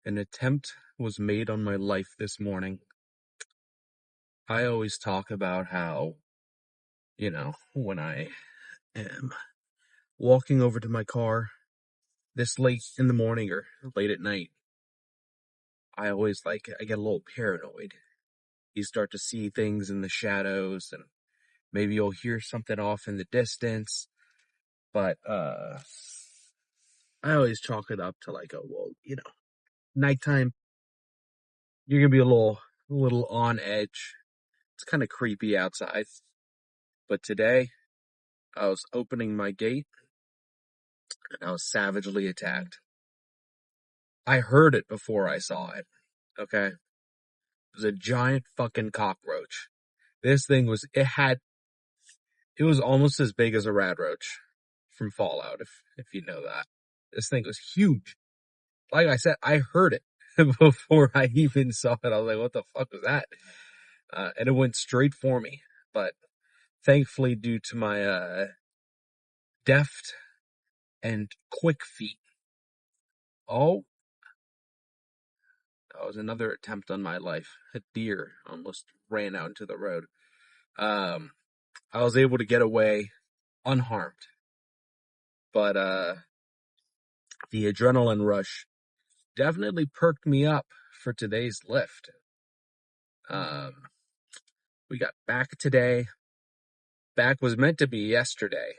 An attempt was made on my life this morning. I always talk about how, when I am walking over to my car this late in the morning or late at night, I get a little paranoid. You start to see things in the shadows, and maybe you'll hear something off in the distance, but I always chalk it up to nighttime, you're gonna be a little on edge. It's kind of creepy outside. But today, I was opening my gate and I was savagely attacked. I heard it before I saw it. Okay? It was a giant fucking cockroach. This thing it was almost as big as a radroach from Fallout, if you know that. This thing was huge. Like I said, I heard it before I even saw it. I was like, what the fuck was that? And it went straight for me. But thankfully, due to my deft and quick feet, oh, that was another attempt on my life. A deer almost ran out into the road. I was able to get away unharmed, but the adrenaline rush definitely perked me up for today's lift. We got back today. Back was meant to be yesterday,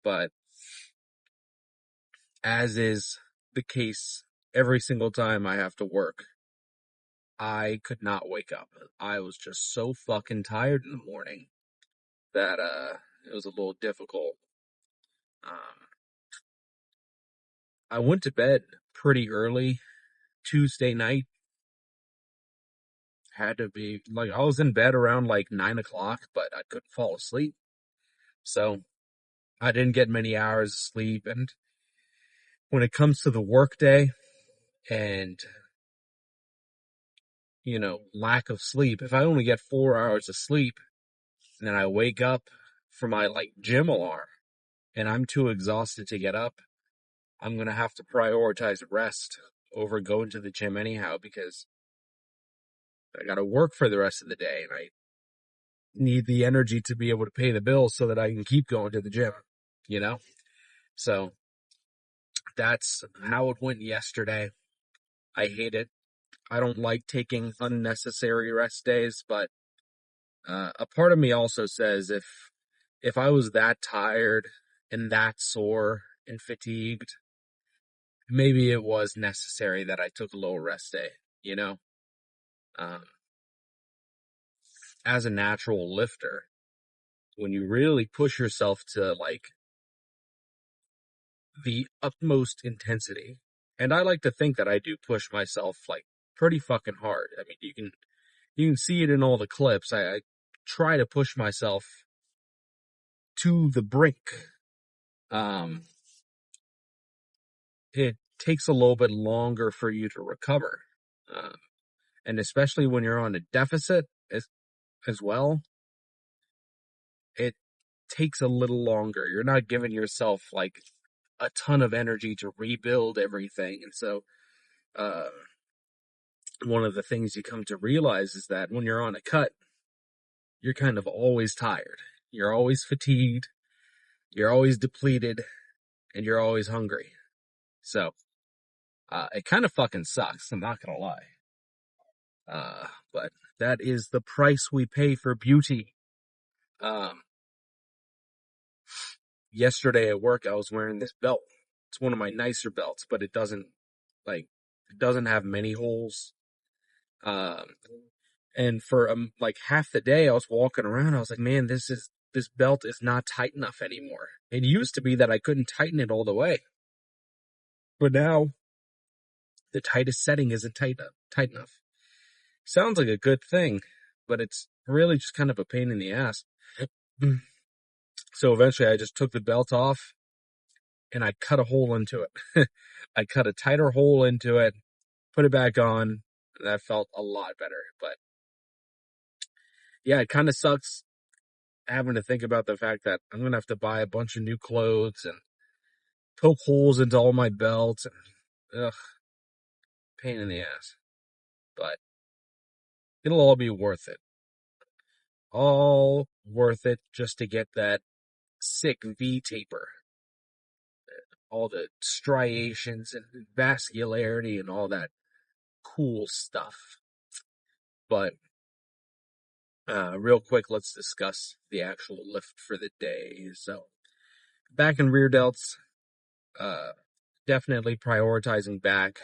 but as is the case every single time I have to work, I could not wake up. I was just so fucking tired in the morning that it was a little difficult. I went to bed pretty early Tuesday night. Had to be I was in bed around 9 o'clock, but I couldn't fall asleep. So I didn't get many hours of sleep. And when it comes to the workday and, lack of sleep, if I only get 4 hours of sleep and then I wake up for my gym alarm and I'm too exhausted to get up, I'm going to have to prioritize rest over going to the gym anyhow, because I got to work for the rest of the day and I need the energy to be able to pay the bills so that I can keep going to the gym, you know? So that's how it went yesterday. I hate it. I don't like taking unnecessary rest days, but a part of me also says if I was that tired and that sore and fatigued, maybe it was necessary that I took a little rest day, you know? Um, as a natural lifter, when you really push yourself to the utmost intensity, and I like to think that I do push myself pretty fucking hard. I mean, you can see it in all the clips. I try to push myself to the brink. It takes a little bit longer for you to recover. And especially when you're on a deficit as well, it takes a little longer. You're not giving yourself a ton of energy to rebuild everything. And so, one of the things you come to realize is that when you're on a cut, you're kind of always tired. You're always fatigued. You're always depleted, and you're always hungry. So, it kind of fucking sucks. I'm not gonna lie. But that is the price we pay for beauty. Yesterday at work, I was wearing this belt. It's one of my nicer belts, but it doesn't have many holes. And for half the day I was walking around, I was like, man, this belt is not tight enough anymore. It used to be that I couldn't tighten it all the way, but now the tightest setting isn't tight enough. Sounds like a good thing, but it's really just kind of a pain in the ass. So eventually I just took the belt off and I cut a hole into it. I cut a tighter hole into it, put it back on, and that felt a lot better. But yeah, it kind of sucks having to think about the fact that I'm going to have to buy a bunch of new clothes and poke holes into all my belts. And, ugh. pain in the ass. But it'll all be worth it. All worth it just to get that sick V-taper. All the striations and vascularity and all that cool stuff. But real quick, let's discuss the actual lift for the day. So, back and rear delts, definitely prioritizing back.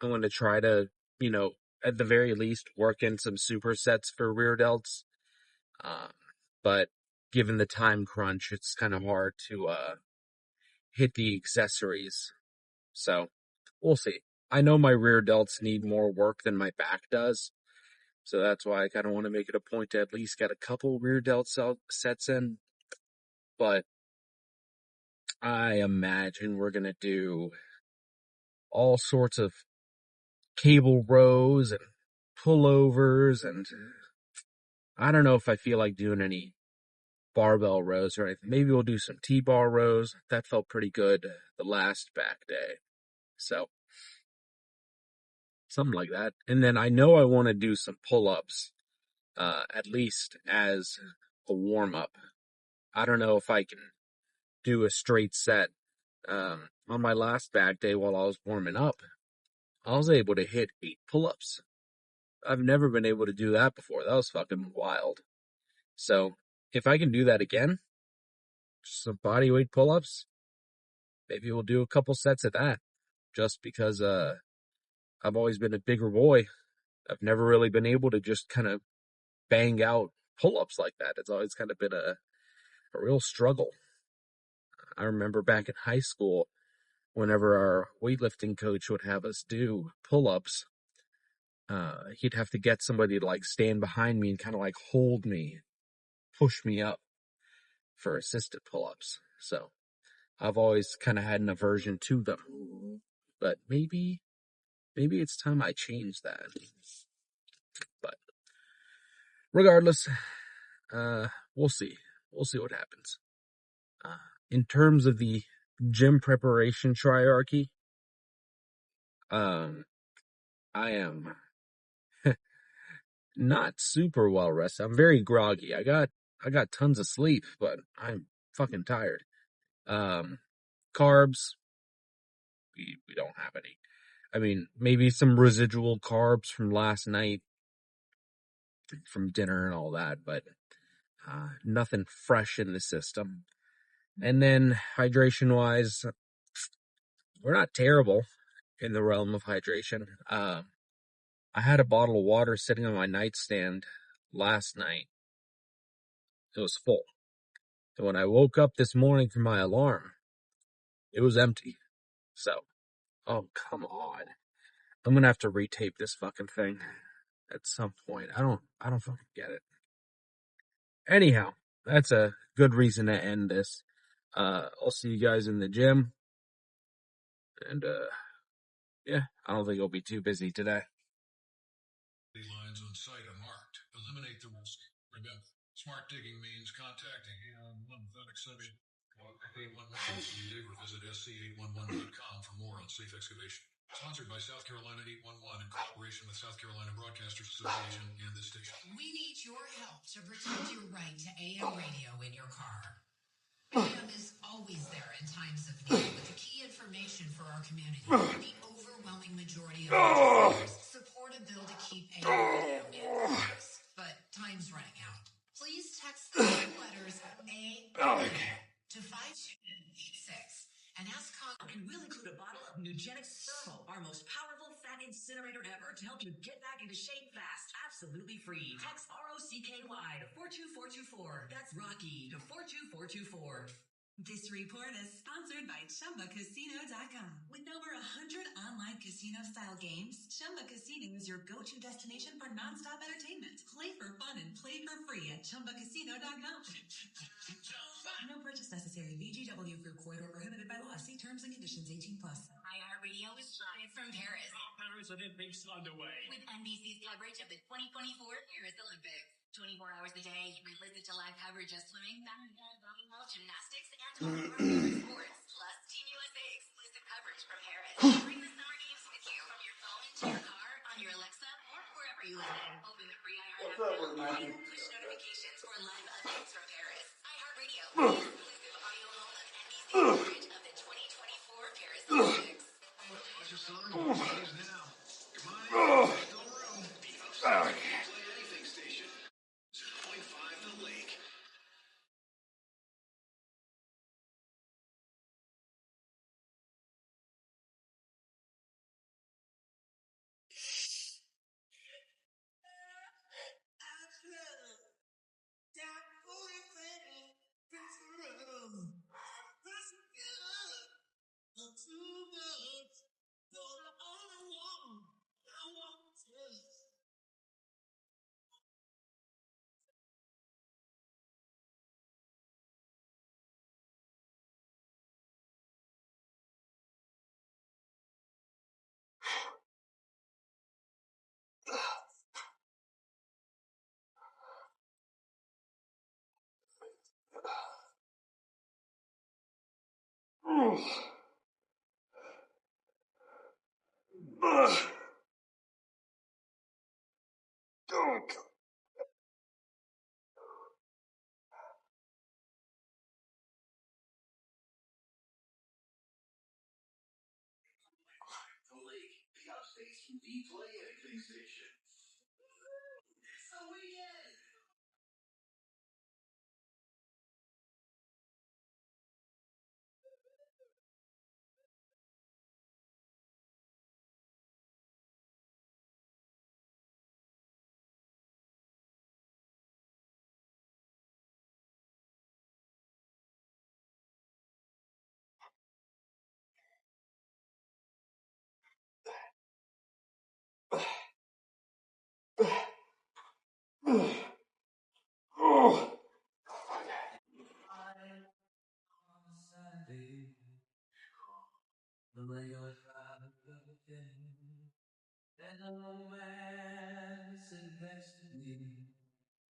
I'm going to try to, at the very least, work in some supersets for rear delts. But given the time crunch, it's kind of hard to hit the accessories. So, we'll see. I know my rear delts need more work than my back does. So that's why I kind of want to make it a point to at least get a couple rear delt sets in. But I imagine we're going to do all sorts of cable rows and pullovers, and I don't know if I feel like doing any barbell rows or anything. Maybe we'll do some T-bar rows. That felt pretty good the last back day. So, something like that. And then I know I want to do some pull-ups, at least as a warm-up. I don't know if I can do a straight set. On my last back day while I was warming up, I was able to hit 8 pull-ups. I've never been able to do that before. That was fucking wild. So, if I can do that again, some bodyweight pull-ups, maybe we'll do a couple sets of that. Just because I've always been a bigger boy. I've never really been able to just kind of bang out pull-ups like that. It's always kind of been a real struggle. I remember back in high school, whenever our weightlifting coach would have us do pull-ups, he'd have to get somebody to like stand behind me and kind of like hold me, push me up for assisted pull-ups. So I've always kind of had an aversion to them, but maybe it's time I change that. But regardless, we'll see what happens. In terms of the gym preparation triarchy, I am not super well rested. I'm very groggy. I got tons of sleep, but I'm fucking tired. Carbs, we don't have any. I mean, maybe some residual carbs from last night, from dinner and all that, but nothing fresh in the system. And then hydration-wise, we're not terrible in the realm of hydration. I had a bottle of water sitting on my nightstand last night. It was full. And when I woke up this morning for my alarm, it was empty. So, oh, come on. I'm going to have to retape this fucking thing at some point. I don't fucking get it. Anyhow, that's a good reason to end this. I'll see you guys in the gym. And, yeah, I don't think it'll be too busy today. Lines on site are marked. Eliminate the risk. Remember, smart digging means contacting Lymphatic Study. To dig or visit sc811.com for more on safe excavation. Sponsored by South Carolina 811 in cooperation with South Carolina Broadcasters Association and this station. We need your help to protect your right to AM radio in your car. AM is always there in times of need with the key information for our community. The overwhelming majority of legislators support a bill to keep AM radio in cars, but time's running out. Please text the two letters AM to 586 and ask Congress. And we'll include a bottle of Nugenix Thermal, our most powerful fat incinerator ever, to help you get back into shape fast. Absolutely free. Text ROCKY to 42424. That's Rocky to 42424. This report is sponsored by ChumbaCasino.com. With over 100 online casino-style games, Chumba Casino is your go-to destination for nonstop entertainment. Play for fun and play for free at ChumbaCasino.com. No purchase necessary. VGW Group. Void or prohibited by law. See terms and conditions. 18+. iHeartRadio is live from Paris. Paris Olympics underway. With NBC's coverage of the 2024 Paris Olympics. 24 hours a day, we listen to live coverage of swimming, volleyball, gymnastics, and all of our favorite sports. Plus, Team USA exclusive coverage from Paris. Bring the summer games with you The upstate TV Play Anything Station. So we get. The regular crowd again. There's a little man sitting next to me,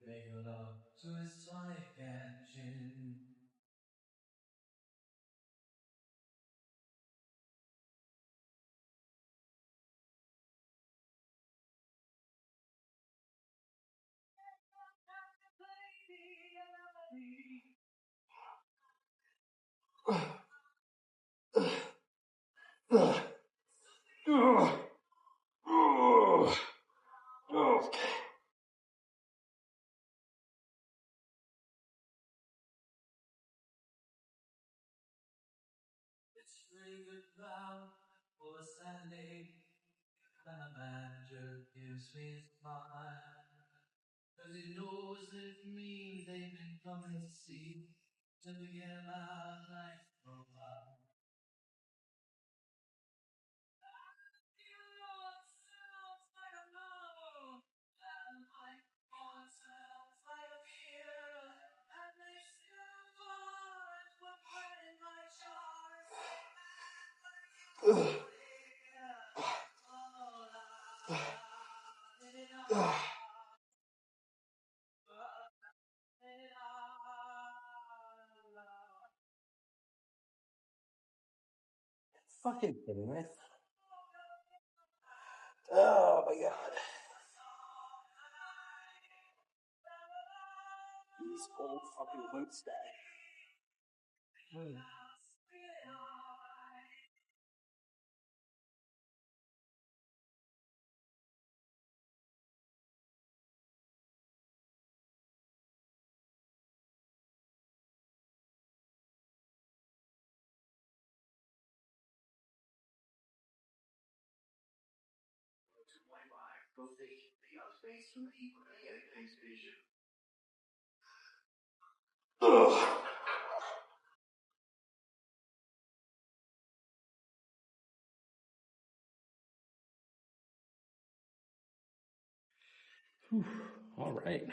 making love to his tonic and gin. It's really good now for a Sunday. The manager gives me a smile, 'cause he knows it means they've been coming to see to begin my life for a while. You know it sounds like a novel, and my voice sounds like a fear, and they still find what in my charts. Fucking kidding me. Oh my god. These old fucking boot stack. All right.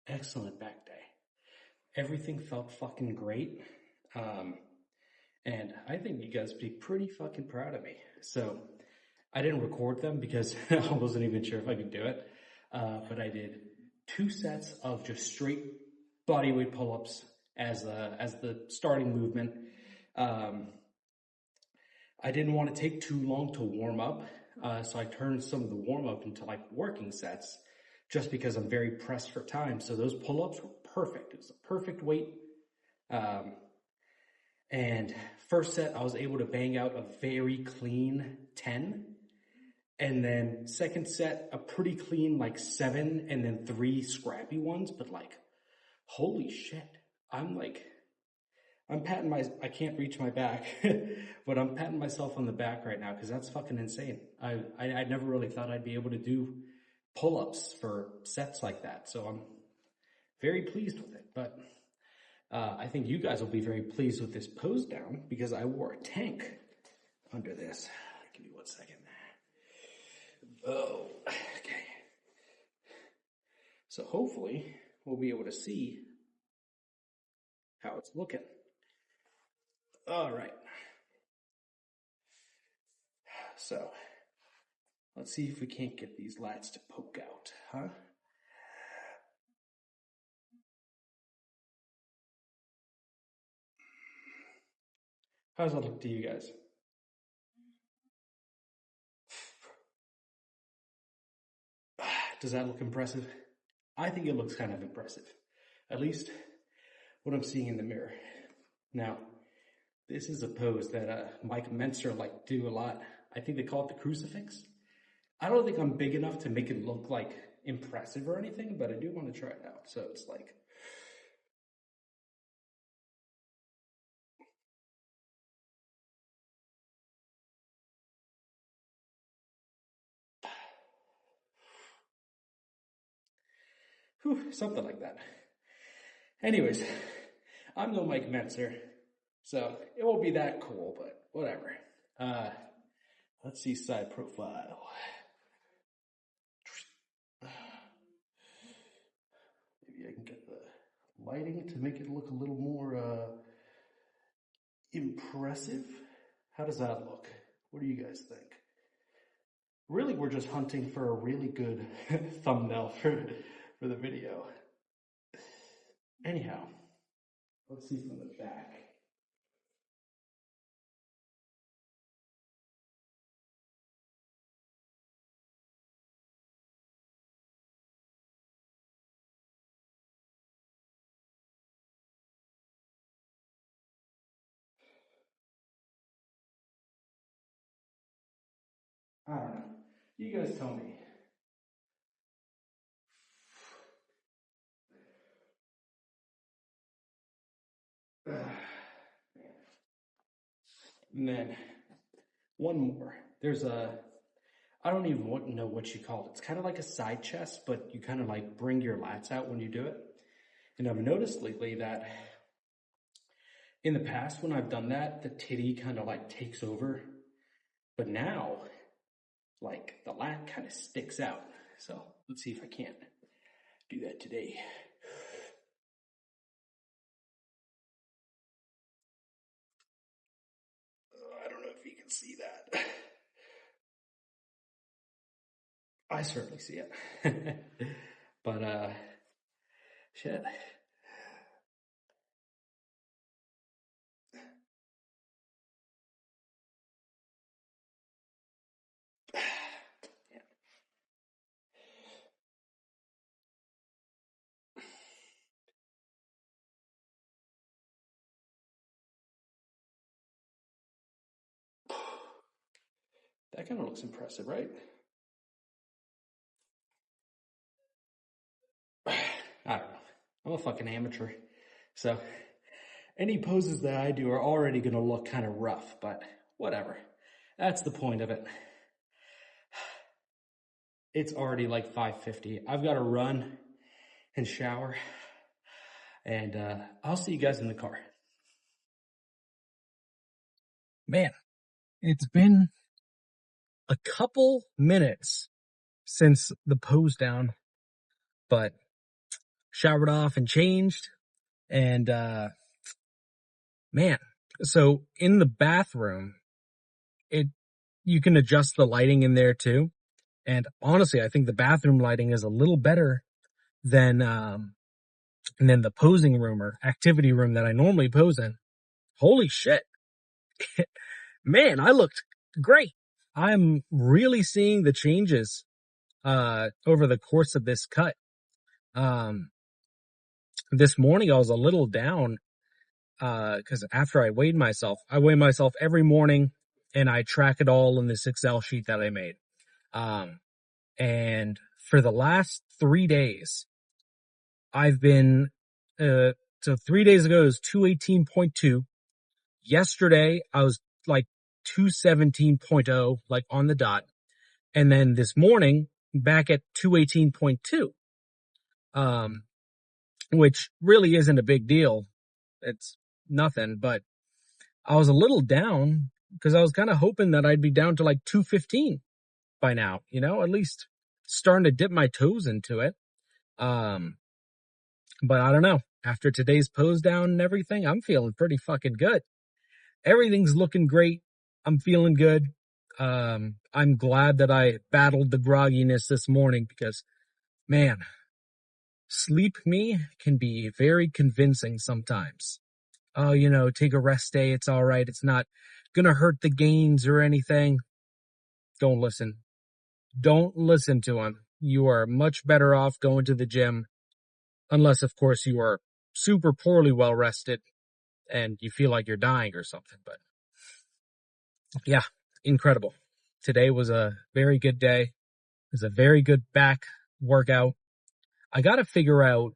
Excellent back day. Everything felt fucking great. And I think you guys would be pretty fucking proud of me. So I didn't record them because I wasn't even sure if I could do it. But I did 2 sets of just straight bodyweight pull-ups as the starting movement. I didn't want to take too long to warm up, so I turned some of the warm-up into like working sets just because I'm very pressed for time. So those pull-ups were perfect. It was a perfect weight. And first set, I was able to bang out a very clean 10. And then second set, a pretty clean like 7, and then 3 scrappy ones. But like, holy shit. I can't reach my back, but I'm patting myself on the back right now because that's fucking insane. I never really thought I'd be able to do pull-ups for sets like that. So I'm very pleased with it. But I think you guys will be very pleased with this pose down because I wore a tank under this. Give me 1 second. Oh, okay. So hopefully we'll be able to see how it's looking. All right. So let's see if we can't get these lats to poke out, huh? How does that look to you guys? Does that look impressive? I think it looks kind of impressive. At least what I'm seeing in the mirror. Now, this is a pose that Mike Menser like do a lot. I think they call it the crucifix. I don't think I'm big enough to make it look like impressive or anything, but I do want to try it out. So it's like, whew, something like that. Anyways, I'm no Mike Menser, so it won't be that cool, but whatever. Let's see side profile. Maybe I can get the lighting to make it look a little more impressive. How does that look? What do you guys think? Really, we're just hunting for a really good thumbnail for the video. Anyhow, let's see from the back. I don't know. You guys tell me. And then one more. There's I don't even know what you call it. It's kind of like a side chest, but you kind of like bring your lats out when you do it. And I've noticed lately that in the past when I've done that, the titty kind of like takes over. But now, like the lat kind of sticks out. So let's see if I can't do that today. I don't know if you can see that. I certainly see it. But shit. That kind of looks impressive, right? I don't know. I'm a fucking amateur. So any poses that I do are already going to look kind of rough, but whatever. That's the point of it. It's already like 5:50. I've got to run and shower. And I'll see you guys in the car. Man, it's been a couple minutes since the pose down, but showered off and changed. And man, so in the bathroom, you can adjust the lighting in there too. And honestly, I think the bathroom lighting is a little better than the posing room or activity room that I normally pose in. Holy shit. Man, I looked great. I'm really seeing the changes over the course of this cut. This morning I was a little down because after I weigh myself every morning and I track it all in this Excel sheet that I made. And for the last 3 days, I've been, so 3 days ago it was 218.2. Yesterday I was like 217.0, like on the dot. And then this morning back at 218.2, which really isn't a big deal. It's nothing, but I was a little down because I was kind of hoping that I'd be down to like 215 by now, at least starting to dip my toes into it. But I don't know. After today's pose down and everything, I'm feeling pretty fucking good. Everything's looking great. I'm feeling good. I'm glad that I battled the grogginess this morning because, man, sleep me can be very convincing sometimes. oh, take a rest day. It's all right. It's not going to hurt the gains or anything. Don't listen. Don't listen to them. You are much better off going to the gym, unless, of course, you are super poorly well rested and you feel like you're dying or something. But yeah, incredible. Today was a very good day. It was a very good back workout. I got to figure out,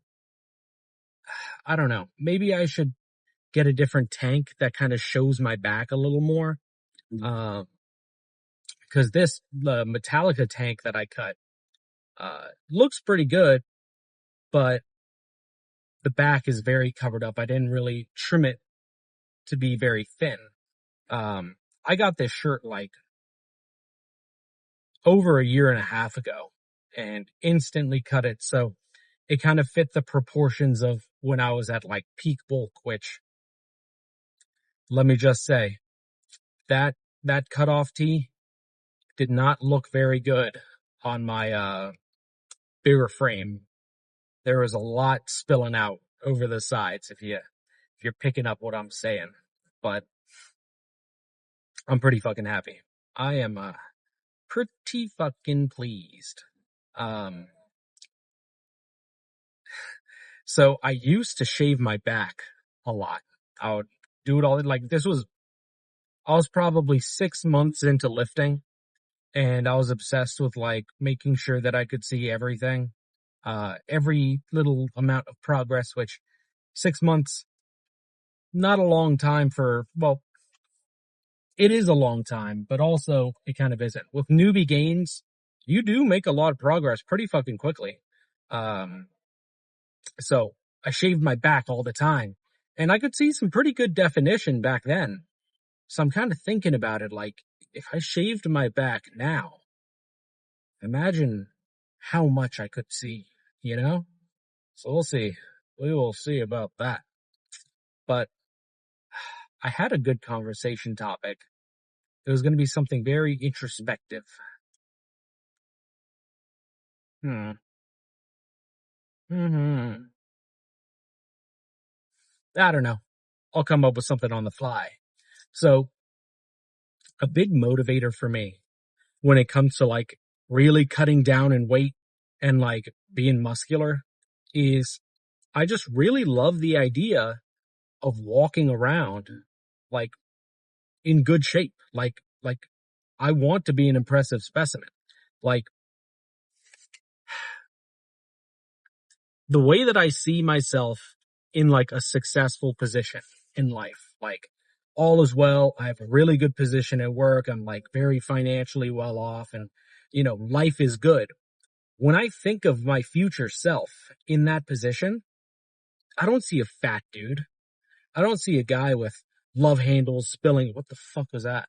I don't know, maybe I should get a different tank that kind of shows my back a little more. Because this Metallica tank that I cut looks pretty good, but the back is very covered up. I didn't really trim it to be very thin. I got this shirt like over a year and a half ago and instantly cut it. So it kind of fit the proportions of when I was at like peak bulk, which let me just say that cutoff tee did not look very good on my, bigger frame. There was a lot spilling out over the sides if you're picking up what I'm saying, but I'm pretty fucking happy. I am, pretty fucking pleased. So I used to shave my back a lot. I would do it all, like I was probably 6 months into lifting and I was obsessed with like making sure that I could see everything, every little amount of progress, which 6 months, not a long time for, well, it is a long time, but also it kind of isn't. With newbie gains, you do make a lot of progress pretty fucking quickly. So I shaved my back all the time and I could see some pretty good definition back then. So I'm kind of thinking about it like, if I shaved my back now, imagine how much I could see, you know? So we'll see. We will see about that. But I had a good conversation topic. It was going to be something very introspective. Hmm. Hmm. I don't know. I'll come up with something on the fly. So a big motivator for me when it comes to like really cutting down in weight and like being muscular is I just really love the idea of walking around like in good shape. Like I want to be an impressive specimen. Like the way that I see myself in like a successful position in life, like all is well. I have a really good position at work. I'm like very financially well off and life is good. When I think of my future self in that position, I don't see a fat dude. I don't see a guy with love handles spilling. What the fuck was that?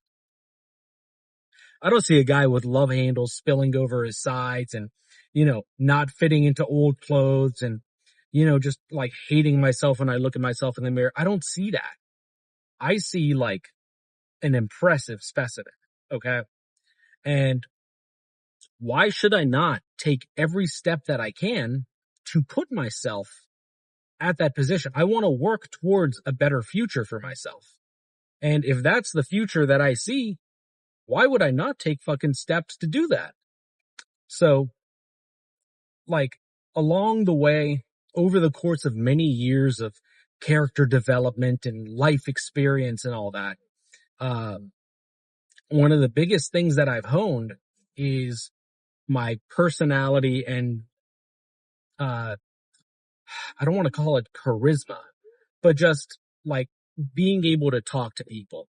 I don't see a guy with love handles spilling over his sides and, not fitting into old clothes and, just like hating myself when I look at myself in the mirror. I don't see that. I see like an impressive specimen. Okay. And why should I not take every step that I can to put myself at that position? I want to work towards a better future for myself. And if that's the future that I see, why would I not take fucking steps to do that? So, like, along the way, over the course of many years of character development and life experience and all that, one of the biggest things that I've honed is my personality and, I don't want to call it charisma, but just like being able to talk to people.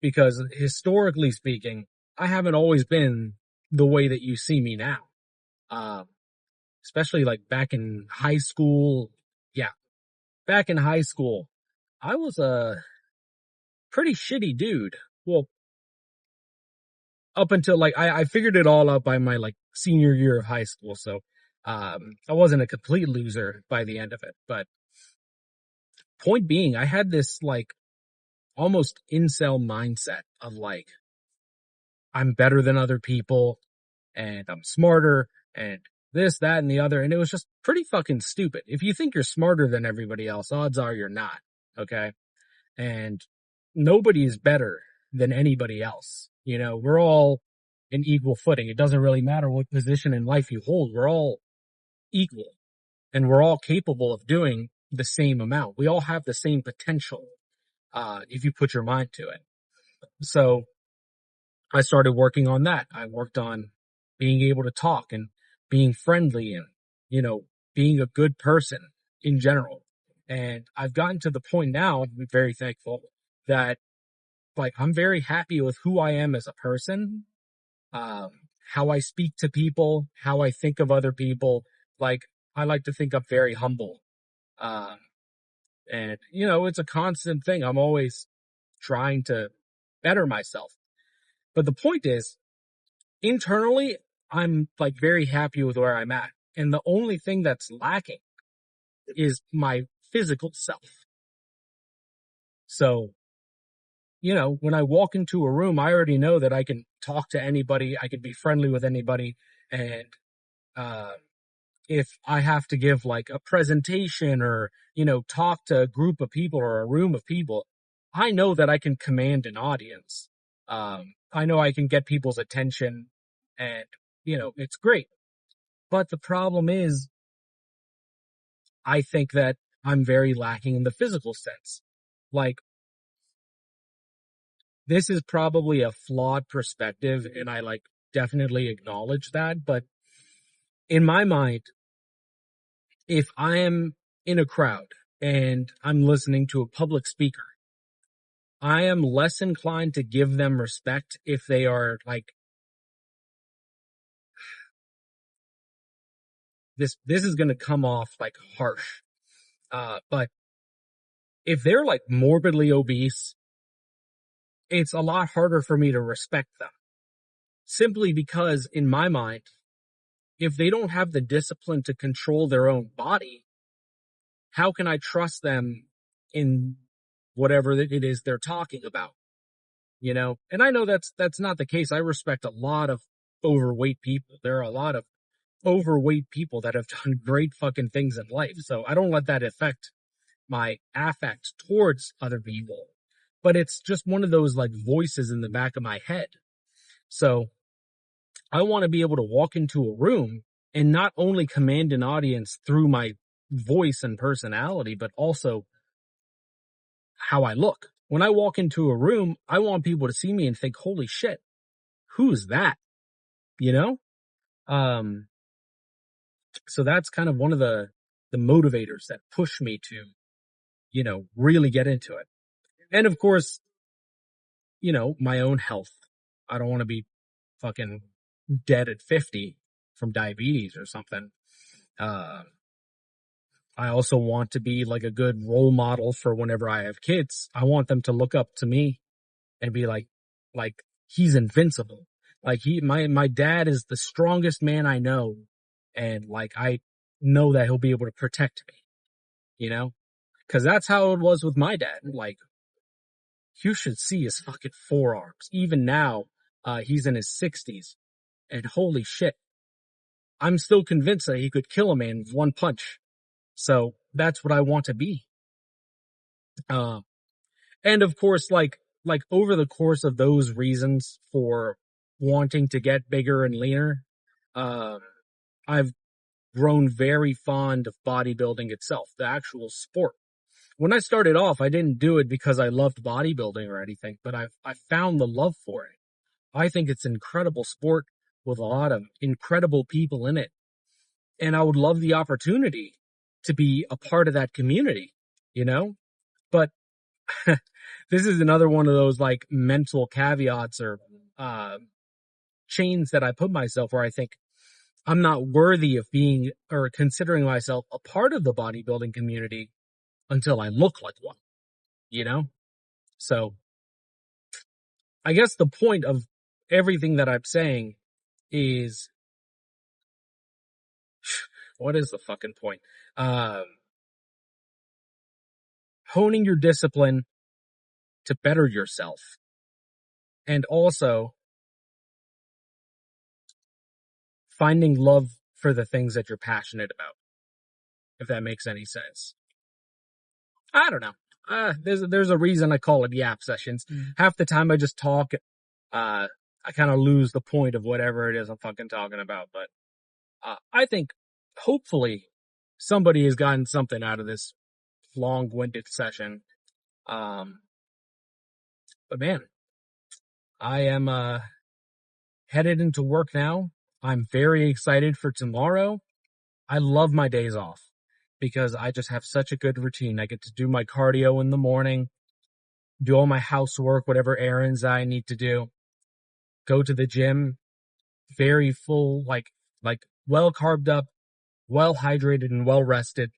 Because historically speaking, I haven't always been the way that you see me now. Especially like back in high school. Yeah, back in high school, I was a pretty shitty dude. Well, up until like, I figured it all out by my like senior year of high school. So, I wasn't a complete loser by the end of it, but point being, I had this like almost incel mindset of like, I'm better than other people and I'm smarter and this, that, and the other. And it was just pretty fucking stupid. If you think you're smarter than everybody else, odds are you're not. Okay. and nobody is better than anybody else. You know, we're all in equal footing. It doesn't really matter what position in life you hold. We're all equal, and we're all capable of doing the same amount. We all have the same potential, if you put your mind to it. So I started working on that. I worked on being able to talk and being friendly and, you know, being a good person in general. And I've gotten to the point now, I'm very thankful that, like, I'm very happy with who I am as a person, um, how I speak to people, how I think of other people. Like, I like to think I'm very humble. Um, and, you know, it's a constant thing. I'm always trying to better myself. But the point is, internally, I'm like very happy with where I'm at. And the only thing that's lacking is my physical self. So, you know, when I walk into a room, I already know that I can talk to anybody. I can be friendly with anybody. And, uh, if I have to give like a presentation or, you know, talk to a group of people or a room of people, I know that I can command an audience. I know I can get people's attention and, you know, it's great. But the problem is, I think that I'm very lacking in the physical sense. Like, this is probably a flawed perspective, and I like definitely acknowledge that. But in my mind, if I am in a crowd and I'm listening to a public speaker, I am less inclined to give them respect if they are like this. This is going to come off like harsh. But if they're like morbidly obese, it's a lot harder for me to respect them. Simply because in my mind, if they don't have the discipline to control their own body, how can I trust them in whatever it is they're talking about? You know, and I know that's not the case. I respect a lot of overweight people. There are a lot of overweight people that have done great fucking things in life. So I don't let that affect my affect towards other people. But it's just one of those like voices in the back of my head. So I want to be able to walk into a room and not only command an audience through my voice and personality, but also how I look. When I walk into a room, I want people to see me and think, holy shit, who's that? You know? Um, so that's kind of one of the motivators that push me to, you know, really get into it. And of course, you know, my own health. I don't want to be fucking dead at 50 from diabetes or something. Uh, I also want to be like a good role model for whenever I have kids. I want them to look up to me and be like he's invincible. Like my dad is the strongest man I know. And like, I know that he'll be able to protect me, you know, cause that's how it was with my dad. Like, you should see his fucking forearms. Even now, he's in his 60s and holy shit, I'm still convinced that he could kill a man with one punch. So that's what I want to be. Uh, and of course, like over the course of those reasons for wanting to get bigger and leaner, um, I've grown very fond of bodybuilding itself, the actual sport. When I started off, I didn't do it because I loved bodybuilding or anything, but I found the love for it. I think it's an incredible sport with a lot of incredible people in it. And I would love the opportunity to be a part of that community, you know? But this is another one of those like mental caveats or uh, chains that I put myself where I think I'm not worthy of being or considering myself a part of the bodybuilding community until I look like one, you know? So I guess the point of everything that I'm saying is, what is the fucking point? Honing your discipline to better yourself and also finding love for the things that you're passionate about, if that makes any sense. I don't know. there's a reason I call it yap sessions. Half the time I just talk. I kind of lose the point of whatever it is I'm fucking talking about. But I think hopefully somebody has gotten something out of this long-winded session. But man, I am headed into work now. I'm very excited for tomorrow. I love my days off because I just have such a good routine. I get to do my cardio in the morning, do all my housework, whatever errands I need to do, go to the gym, very full, like well carved up, well hydrated and well rested,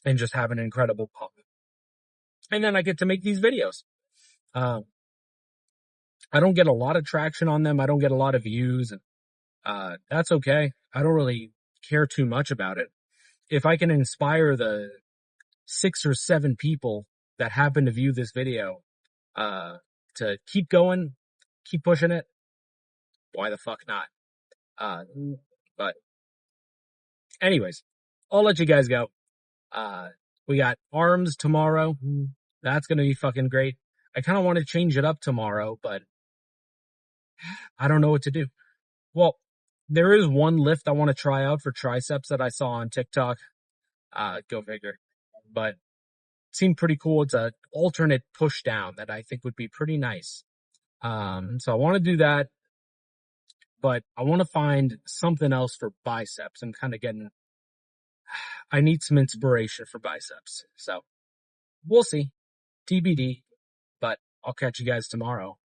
and just have an incredible pump. And then I get to make these videos. I don't get a lot of traction on them. I don't get a lot of views, and that's okay. I don't really care too much about it. If I can inspire the 6 or 7 people that happen to view this video, to keep going, keep pushing it, why the fuck not? But anyways, I'll let you guys go. We got arms tomorrow. That's going to be fucking great. I kind of want to change it up tomorrow, but I don't know what to do. Well, there is one lift I want to try out for triceps that I saw on TikTok. Go figure. But it seemed pretty cool. It's an alternate push down that I think would be pretty nice. So I want to do that, but I want to find something else for biceps. I'm kind of I need some inspiration for biceps. So we'll see. TBD, but I'll catch you guys tomorrow.